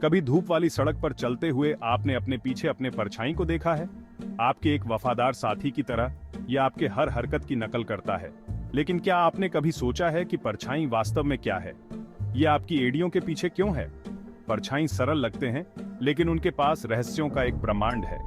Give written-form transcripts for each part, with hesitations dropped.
कभी धूप वाली सड़क पर चलते हुए आपने अपने पीछे अपने परछाई को देखा है? आपके एक वफादार साथी की तरह यह आपके हर हरकत की नकल करता है। लेकिन क्या आपने कभी सोचा है कि परछाई वास्तव में क्या है? ये आपकी एड़ियों के पीछे क्यों है? परछाई सरल लगते हैं, लेकिन उनके पास रहस्यों का एक ब्रह्मांड है।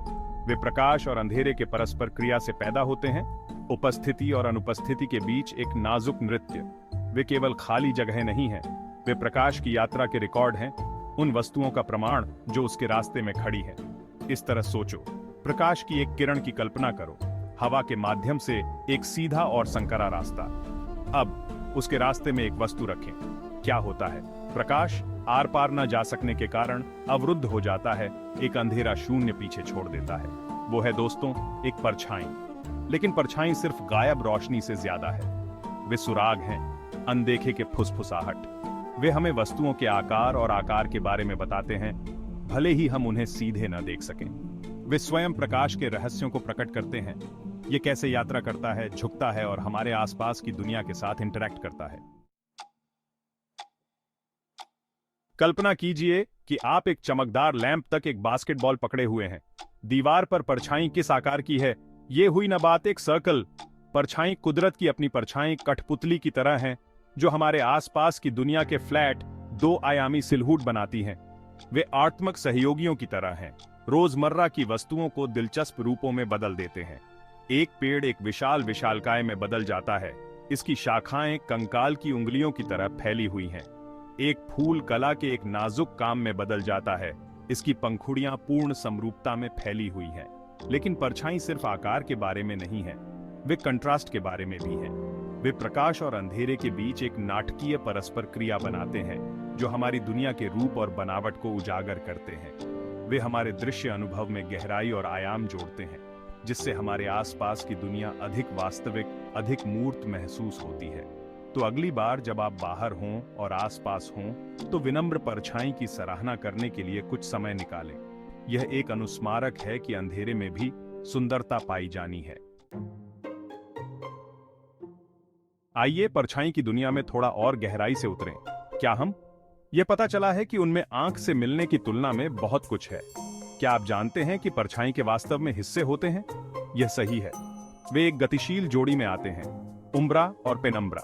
वे प्रकाश और अंधेरे के परस्पर क्रिया से पैदा होते हैं, उपस्थिति और अनुपस्थिति के बीच एक नाजुक नृत्य। वे केवल खाली जगह नहीं हैं, वे प्रकाश की यात्रा के रिकॉर्ड हैं, उन वस्तुओं का प्रमाण जो उसके रास्ते में खड़ी हैं। इस तरह सोचो, प्रकाश की एक किरण की कल्पना करो, हवा के माध्यम से एक सीधा और संकरा रास्ता। अब उसके रास्ते में एक वस्तु रखें। क्या होता है? प्रकाश आर पार न जा सकने के कारण अवरुद्ध हो जाता है, एक अंधेरा शून्य पीछे छोड़ देता है। वो है दोस्तों, एक परछाई। लेकिन परछाई सिर्फ गायब रोशनी से ज्यादा है। वे सुराग हैं, अनदेखे के फुसफुसाहट। वे हमें वस्तुओं के आकार और आकार के बारे में बताते हैं, भले ही हम उन्हें सीधे न देख सकें। वे स्वयं प्रकाश के रहस्यों को प्रकट करते हैं। ये कैसे यात्रा करता है, झुकता है और हमारे आसपास की दुनिया के साथ इंटरैक्ट करता है। कल्पना कीजिए कि आप एक चमकदार लैंप तक एक बास्केटबॉल पकड़े हुए हैं। दीवार पर परछाई किस आकार की है? ये हुई ना बात एक सर्कल। परछाई कुदरत की अपनी परछाई कठपुतली की तरह हैं, जो हमारे आसपास की दुनिया के फ्लैट दो आयामी सिलहूट बनाती हैं। वे आत्मक सहयोगियों की तरह हैं, रोजमर्रा की वस्तुओं को दिलचस्प रूपों में बदल देते हैं। एक पेड़ एक विशाल विशालकाय में बदल जाता है, इसकी शाखाएं कंकाल की उंगलियों की तरह फैली हुई हैं। एक फूल कला के एक नाजुक काम में बदल जाता है, इसकी पंखुड़ियां पूर्ण समरूपता में फैली हुई हैं। लेकिन परछाई सिर्फ आकार के बारे में नहीं है, वे कंट्रास्ट के बारे में भी हैं। वे प्रकाश और अंधेरे के बीच एक नाटकीय परस्पर क्रिया बनाते हैं, जो हमारी दुनिया के रूप और बनावट को उजागर करते हैं। वे हमारे दृश्य अनुभव में गहराई और आयाम जोड़ते हैं, जिससे हमारे आसपास की दुनिया अधिक वास्तविक, अधिक मूर्त महसूस होती है। तो अगली बार जब आप बाहर हों और आसपास हों, तो विनम्र परछाई की सराहना करने के लिए कुछ समय निकालें। यह एक अनुस्मारक है कि अंधेरे में भी सुंदरता पाई जानी है। आइए परछाई की दुनिया में थोड़ा और गहराई से उतरें। क्या हम? यह पता चला है कि उनमें आंख से मिलने की तुलना में बहुत कुछ है। क्या आप जानते हैं कि परछाई के वास्तव में हिस्से होते हैं? यह सही है। वे एक गतिशील जोड़ी में आते हैं, उम्ब्रा और पेनम्ब्रा।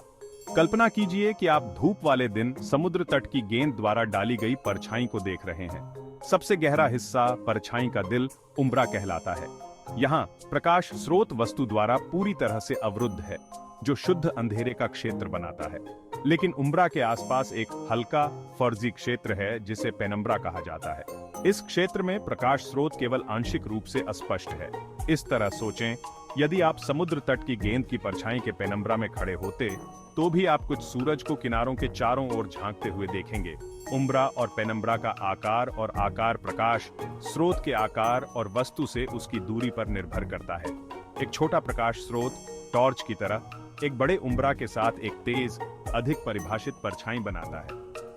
कल्पना कीजिए कि आप धूप वाले दिन समुद्र तट की गेंद द्वारा डाली गई परछाई को देख रहे हैं। सबसे गहरा हिस्सा, परछाई का दिल, उम्ब्रा कहलाता है। यहाँ प्रकाश स्रोत वस्तु द्वारा पूरी तरह से अवरुद्ध है, जो शुद्ध अंधेरे का क्षेत्र बनाता है। लेकिन उम्ब्रा के आसपास एक हल्का फर्जी क्षेत्र है, जिसे पेनम्ब्रा कहा जाता है। इस क्षेत्र में प्रकाश स्रोत केवल आंशिक रूप से अस्पष्ट है। इस तरह सोचें, यदि आप समुद्र तट की गेंद की परछाई के पेनम्ब्रा में खड़े होते, तो भी आप कुछ सूरज को किनारों के चारों ओर झांकते हुए देखेंगे। उम्ब्रा और पेनम्ब्रा का आकार और आकार प्रकाश स्रोत के आकार और वस्तु से उसकी दूरी पर निर्भर करता है। एक छोटा प्रकाश स्रोत टॉर्च की तरह एक बड़े उम्ब्रा के साथ एक तेज, अधिक परिभाषित परछाई बनाता है।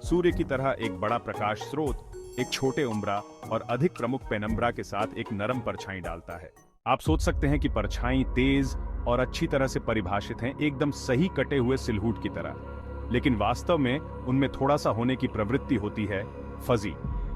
सूर्य की तरह एक बड़ा प्रकाश स्रोत एक छोटे उम्ब्रा और अधिक प्रमुख पेनम्ब्रा के साथ एक नरम परछाई डालता है। आप सोच सकते हैं कि परछाई तेज और अच्छी तरह से परिभाषित हैं, एकदम सही कटे हुए सिलहूट की तरह। लेकिन वास्तव में उनमें थोड़ा सा होने की प्रवृत्ति होती है, फजी।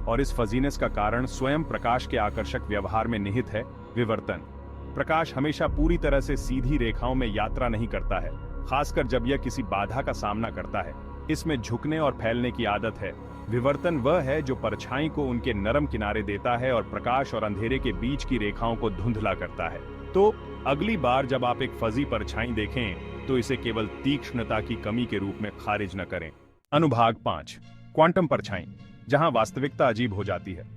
और इस फजीनेस का कारण स्वयं प्रकाश के आकर्षक व्यवहार में निहित है, विवर्तन। प्रकाश हमेशा पूरी तरह से सीधी रेखाओं में यात्रा नहीं करता है, खासकर जब यह किसी बाधा का सामना करता है। इसमें झुकने और फैलने की आदत है। विवर्तन वह है जो परछाई को उनके नरम किनारे देता है और प्रकाश और अंधेरे के बीच की रेखाओं को धुंधला करता है। तो अगली बार जब आप एक फजी परछाई देखें, तो इसे केवल तीक्ष्णता की कमी के रूप में खारिज न करें। अनुभाग 5, क्वांटम परछाई, जहां वास्तविकता अजीब हो जाती है।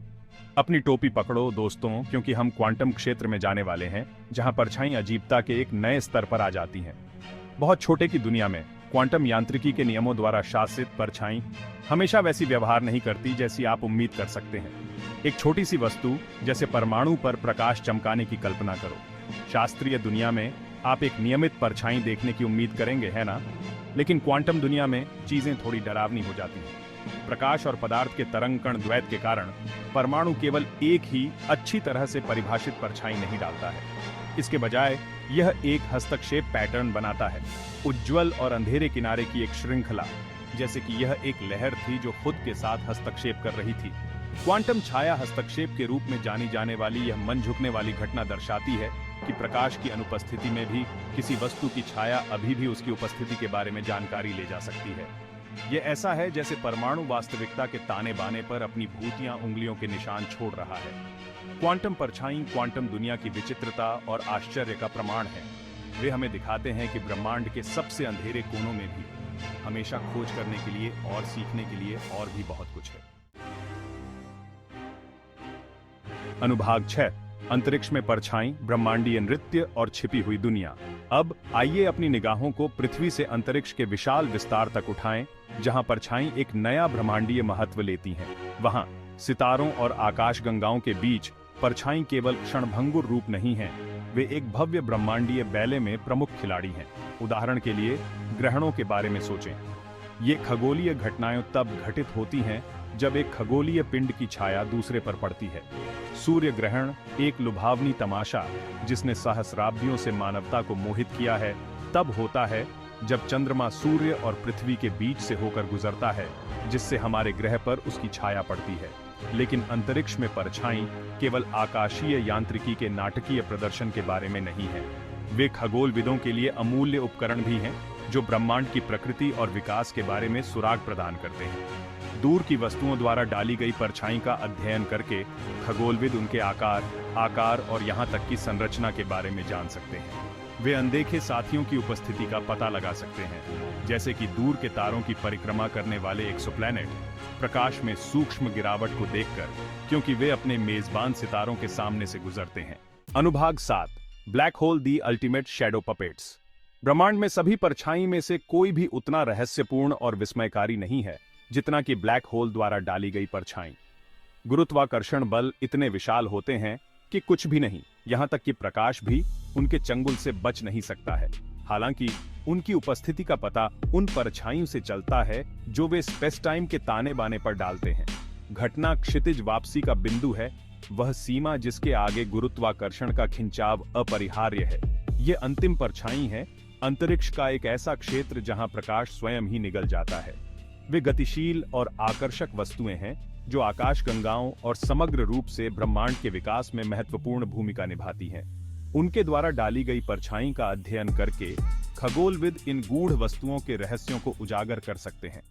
अपनी टोपी पकड़ो दोस्तों, क्योंकि हम क्वांटम क्षेत्र में जाने वाले हैं, जहां परछाई अजीबता के एक नए स्तर पर आ जाती हैं। बहुत छोटे की दुनिया में क्वांटम यांत्रिकी के नियमों द्वारा शासित परछाई हमेशा वैसी व्यवहार नहीं करती जैसी आप उम्मीद कर सकते हैं। एक छोटी सी वस्तु जैसे परमाणु पर प्रकाश चमकाने की कल्पना करो। शास्त्रीय दुनिया में आप एक नियमित परछाई देखने की उम्मीद करेंगे, है ना? लेकिन क्वांटम दुनिया में चीजें थोड़ी डरावनी हो जाती हैं। प्रकाश और पदार्थ के तरंग कण द्वैत के कारण परमाणु केवल एक ही अच्छी तरह से परिभाषित परछाई नहीं डालता है। इसके बजाय यह एक हस्तक्षेप पैटर्न बनाता है, उज्ज्वल और अंधेरे किनारे की एक श्रृंखला, जैसे कि यह एक लहर थी जो खुद के साथ हस्तक्षेप कर रही थी। क्वांटम छाया हस्तक्षेप के रूप में जानी जाने वाली यह मन झुकने वाली घटना दर्शाती है कि प्रकाश की अनुपस्थिति में भी किसी वस्तु की छाया अभी भी उसकी उपस्थिति के बारे में जानकारी ले जा सकती है। यह ऐसा है जैसे परमाणु वास्तविकता के ताने बाने पर अपनी भूतियां उंगलियों के निशान छोड़ रहा है। क्वांटम परछाई क्वांटम दुनिया की विचित्रता और आश्चर्य का प्रमाण है। वे हमें दिखाते हैं कि ब्रह्मांड के सबसे अंधेरे कोनों में भी हमेशा खोज करने के लिए और सीखने के लिए और भी बहुत कुछ है। अनुभाग 6, अंतरिक्ष में परछाई, ब्रह्मांडीय नृत्य और छिपी हुई दुनिया। अब आइए अपनी निगाहों को पृथ्वी से अंतरिक्ष के विशाल विस्तार तक उठाएं, जहां परछाई एक नया ब्रह्मांडीय महत्व लेती हैं। वहां सितारों और आकाशगंगाओं के बीच परछाई केवल क्षणभंगुर रूप नहीं है, वे एक भव्य ब्रह्मांडीय बैले में प्रमुख खिलाड़ी हैं। उदाहरण के लिए ग्रहणों के बारे में सोचें। ये खगोलीय घटनाएं तब घटित होती हैं जब एक खगोलीय पिंड की छाया दूसरे पर पड़ती है। सूर्य ग्रहण एक लुभावनी तमाशा जिसने सहस्राब्दियों से मानवता को मोहित किया है, तब होता है जब चंद्रमा सूर्य और पृथ्वी के बीच से होकर गुजरता है, जिससे हमारे ग्रह पर उसकी छाया पड़ती है। लेकिन अंतरिक्ष में परछाई केवल आकाशीय यांत्रिकी के नाटकीय प्रदर्शन के बारे में नहीं है। वे खगोलविदों के लिए अमूल्य उपकरण भी हैं, जो ब्रह्मांड की प्रकृति और विकास के बारे में सुराग प्रदान करते हैं। दूर की वस्तुओं द्वारा डाली गई परछाई का अध्ययन करके खगोलविद उनके आकार और यहाँ तक की संरचना के बारे में जान सकते हैं। वे अनदेखे साथियों की उपस्थिति का पता लगा सकते हैं, जैसे कि दूर के तारों की परिक्रमा करने वाले एक्सोप्लैनेट, प्रकाश में सूक्ष्म गिरावट को देखकर, क्योंकि वे अपने मेजबान सितारों के सामने से गुजरते हैं। अनुभाग 7, black hole the ultimate shadow puppets. ब्रह्मांड में सभी परछाई में से कोई भी उतना रहस्यपूर्ण और विस्मयकारी नहीं है जितना कि ब्लैक होल द्वारा डाली गई परछाई। गुरुत्वाकर्षण बल इतने विशाल होते हैं कि कुछ भी नहीं, यहां तक कि प्रकाश भी उनके चंगुल से बच नहीं सकता है। हालांकि उनकी उपस्थिति का पता उन परछाइयों से चलता है जो वे स्पेस टाइम के ताने बाने पर डालते हैं। घटना क्षितिज वापसी का बिंदु है, वह सीमा जिसके आगे गुरुत्वाकर्षण का खिंचाव अपरिहार्य है। ये अंतिम परछाई है, अंतरिक्ष का एक ऐसा क्षेत्र जहां प्रकाश स्वयं ही निगल जाता है। वे गतिशील और आकर्षक वस्तुएं हैं जो आकाशगंगाओं और समग्र रूप से ब्रह्मांड के विकास में महत्वपूर्ण भूमिका निभाती हैं। उनके द्वारा डाली गई परछाई का अध्ययन करके खगोलविद इन गूढ़ वस्तुओं के रहस्यों को उजागर कर सकते हैं।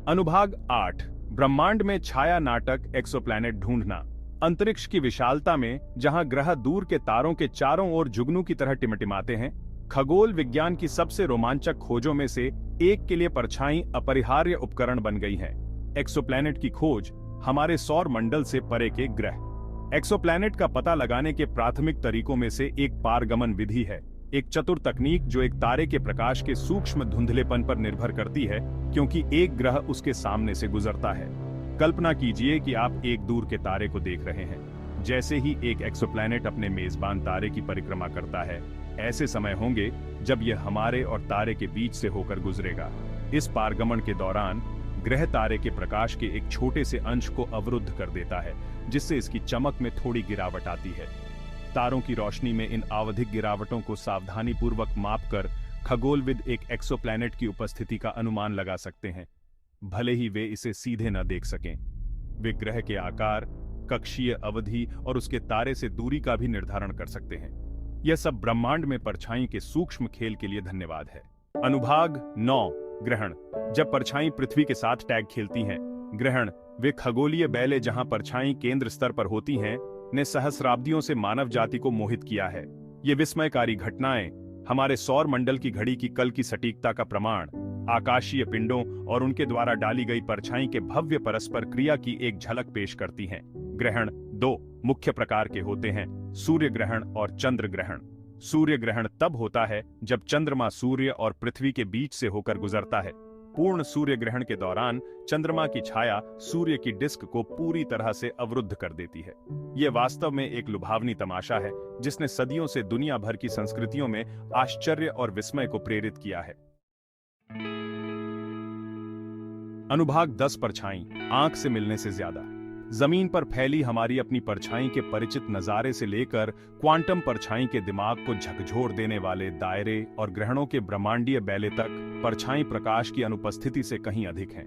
अनुभाग 8, ब्रह्मांड में छाया नाटक एक्सोप्लैनेट ढूंढना। अंतरिक्ष की विशालता में जहां ग्रह दूर के तारों के चारों ओर जुगनू की तरह टिमटिमाते हैं, खगोल विज्ञान की सबसे रोमांचक खोजों में से एक के लिए परछाई अपरिहार्य उपकरण बन गई है। एक्सोप्लैनेट की खोज हमारे सौर मंडल से परे के ग्रह। एक्सोप्लैनेट का पता लगाने के प्राथमिक तरीकों में से एक पारगमन विधि है, एक चतुर तकनीक जो एक तारे के प्रकाश के सूक्ष्म धुंधलेपन पर निर्भर करती है, क्योंकि एक ग्रह उसके सामने से गुजरता है। कल्पना कीजिए कि आप एक दूर के तारे को देख रहे हैं। जैसे ही एक एक्सोप्लैनेट अपने मेजबान तारे की परिक्रमा करता है, ऐसे समय होंगे जब यह हमारे और तारे के बीच से होकर गुजरेगा। इस पारगमन के दौरान ग्रह तारे के प्रकाश के एक छोटे से अंश को अवरुद्ध कर देता है, जिससे इसकी चमक में थोड़ी गिरावट आती है। तारों की रोशनी में इन आवधिक गिरावटों को सावधानीपूर्वक मापकर खगोलविद एक एक्सोप्लैनेट की उपस्थिति का अनुमान लगा सकते हैं, भले ही वे इसे सीधे न देख सकें। वे ग्रह के आकार, कक्षीय अवधि और उसके तारे से दूरी का भी निर्धारण कर सकते हैं। यह सब ब्रह्मांड में परछाई के सूक्ष्म खेल के लिए धन्यवाद है। अनुभाग 9, ग्रहण। जब परछाई पृथ्वी के साथ टैग खेलती हैं, ग्रहण, वे खगोलीय बैले जहां परछाई केंद्र स्तर पर होती हैं, ने सहस्राब्दियों से मानव जाति को मोहित किया है। ये विस्मयकारी घटनाएं हमारे सौर मंडल की घड़ी की कल की सटीकता का प्रमाण, आकाशीय पिंडों और उनके द्वारा डाली गई परछाई के भव्य परस्पर क्रिया की एक झलक पेश करती हैं। ग्रहण 2 मुख्य प्रकार के होते हैं, सूर्य ग्रहण और चंद्र ग्रहण। सूर्य ग्रहण तब होता है जब चंद्रमा सूर्य और पृथ्वी के बीच से होकर गुजरता है। पूर्ण सूर्य ग्रहण के दौरान चंद्रमा की छाया सूर्य की डिस्क को पूरी तरह से अवरुद्ध कर देती है। यह वास्तव में एक लुभावनी तमाशा है जिसने सदियों से दुनिया भर की संस्कृतियों में आश्चर्य और विस्मय को प्रेरित किया है। अनुभाग 10, परछाई, आंख से मिलने से ज्यादा। जमीन पर फैली हमारी अपनी परछाई के परिचित नजारे से लेकर क्वांटम परछाई के दिमाग को झकझोर देने वाले दायरे और ग्रहणों के ब्रह्मांडीय बैले तक, परछाई प्रकाश की अनुपस्थिति से कहीं अधिक हैं।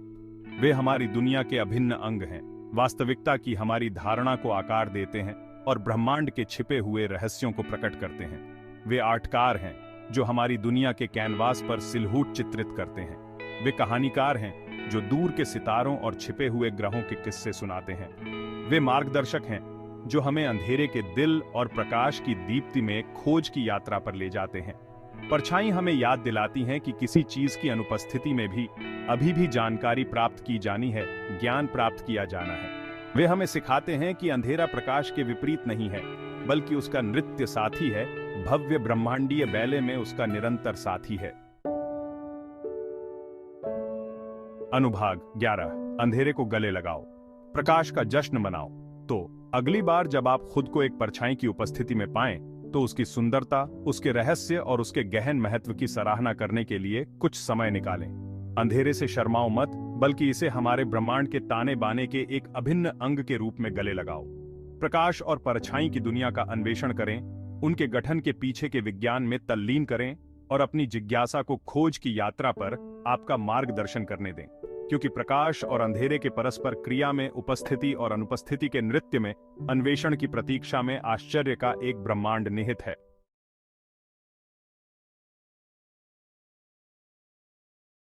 वे हमारी दुनिया के अभिन्न अंग हैं, वास्तविकता की हमारी धारणा को आकार देते हैं और ब्रह्मांड के छिपे हुए रहस्यों को प्रकट करते हैं। वे आर्टकार हैं जो हमारी दुनिया के कैनवास पर सिलहूट चित्रित करते हैं। वे कहानीकार हैं जो दूर के सितारों और छिपे हुए ग्रहों के किस्से सुनाते हैं। वे मार्गदर्शक हैं जो हमें अंधेरे के दिल और प्रकाश की दीप्ति में खोज की यात्रा पर ले जाते हैं। परछाई हमें याद दिलाती हैं कि किसी चीज की अनुपस्थिति में भी अभी भी जानकारी प्राप्त की जानी है, ज्ञान प्राप्त किया जाना है। वे हमें सिखाते हैं कि अंधेरा प्रकाश के विपरीत नहीं है, बल्कि उसका नृत्य साथी है, भव्य ब्रह्मांडीय बैले में उसका निरंतर साथी है। अनुभाग 11, अंधेरे को गले लगाओ, प्रकाश का जश्न मनाओ। तो अगली बार जब आप खुद को एक परछाई की उपस्थिति में पाएं, तो उसकी सुंदरता, उसके रहस्य और उसके गहन महत्व की सराहना करने के लिए कुछ समय निकालें। अंधेरे से शर्माओ मत, बल्कि इसे हमारे ब्रह्मांड के ताने बाने के एक अभिन्न अंग के रूप में गले लगाओ। प्रकाश और परछाई की दुनिया का अन्वेषण करें, उनके गठन के पीछे के विज्ञान में तल्लीन करें और अपनी जिज्ञासा को खोज की यात्रा पर आपका मार्गदर्शन करने दें, क्योंकि प्रकाश और अंधेरे के परस्पर क्रिया में, उपस्थिति और अनुपस्थिति के नृत्य में, अन्वेषण की प्रतीक्षा में आश्चर्य का एक ब्रह्मांड निहित है।